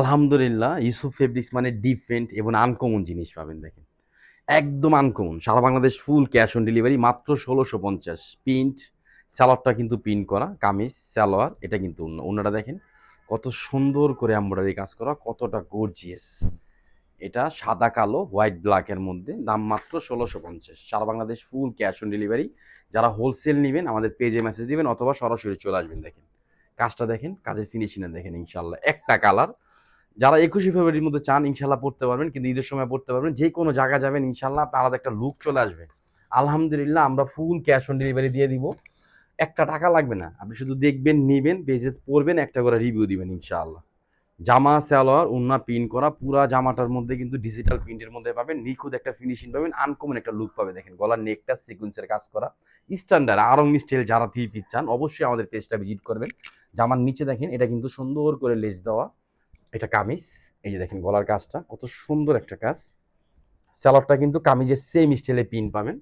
আলহামদুলিল্লাহ, ইউসুফ ফেব্রিক্স মানে ডিফারেন্ট এবং আনকমন জিনিস পাবেন দেখেন। একদম আনকমন। সারা Bangladesh full cash on delivery মাত্র ১৬৫০। প্রিন্ট সালোয়ারটা কিন্তু প্রিন্ট করা, কামিজ সালোয়ার এটা কিন্তু ওড়না। ওড়নাটা দেখেন কত সুন্দর করে এমব্রয়ডারি কাজ করা, কতটা গর্জিয়াস। এটা সাদা কালো হোয়াইট ব্ল্যাকের মধ্যে, দাম মাত্র ১৬৫০। সারা Bangladesh full cash on delivery. যারা হোলসেল নিবেন আমাদের পেজে মেসেজ দিবেন অথবা সরাসরি চলে আসবেন। দেখেন কাজটা, দেখেন কাজের ফিনিশিং দেখেন। ইনশাল্লাহ একটা কালার, যারা ২১শে ফেব্রুয়ারির মধ্যে চান ইনশাল্লাহ পড়তে পারবেন, কিন্তু ঈদের সময় পড়তে পারবেন। যে কোনো জায়গা যাবেন ইনশাল্লাহ আপনার আলাদা একটা লুক চলে আসবে। আলহামদুলিল্লাহ, আমরা ফুল ক্যাশ অন ডেলিভারি দিয়ে দিব। একটা টাকা লাগবে না, আপনি শুধু দেখবেন, নিবেন, পেজে পড়বেন, একটা করে রিভিউ দিবেন ইনশাআল্লাহ। জামা সালোয়ার ওন্না প্রিন্ট করা, পুরা জামাটার মধ্যে কিন্তু ডিজিটাল প্রিন্টের মধ্যে পাবেন, নিখুঁত একটা ফিনিশিং পাবেন, আনকমন একটা লুক পাবে। দেখেন গলার নেকটা সিকুয়েন্সের কাজ করা, স্ট্যান্ডার্ড আরং স্টাইল। যারা থ্রি পিস চান অবশ্যই আমাদের পেজটা ভিজিট করবেন। জামার নিচে দেখেন এটা কিন্তু সুন্দর করে লেস দেওয়া, এটা কামিজ। এই যে দেখেন গলার কাজটা কত সুন্দর একটা কাজ। স্যালোয়ারটা কিন্তু কামিজের সেম স্টাইলে প্রিন্ট পাবেন,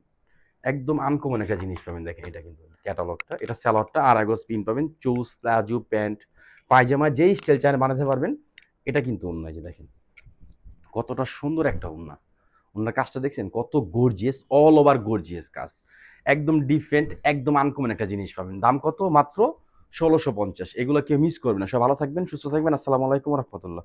একদম আনকমন একটা জিনিস পাবেন। দেখেন এটা কিন্তু ক্যাটালগটা, এটা স্যালোয়ারটা আর আগজ প্রিন্ট পাবেন, চুজ প্লাজো প্যান্ট পায়জামা যেই স্টাইল চান বানাতে পারবেন। এটা কিন্তু ওন্না, যে দেখেন কতটা সুন্দর একটা ওন্না। ওন্নার কাজটা দেখছেন কত গর্জিয়াস, অল ওভার গর্জিয়াস কাজ, একদম ডিফারেন্ট, একদম আনকমন একটা জিনিস পাবেন। দাম কত? মাত্র ১৬৫০। এগুলো কেউ মিস করবে না। সব ভালো থাকবেন, সুস্থ থাকবেন। আসসালামু আলাইকুম রহমতুল্লাহ।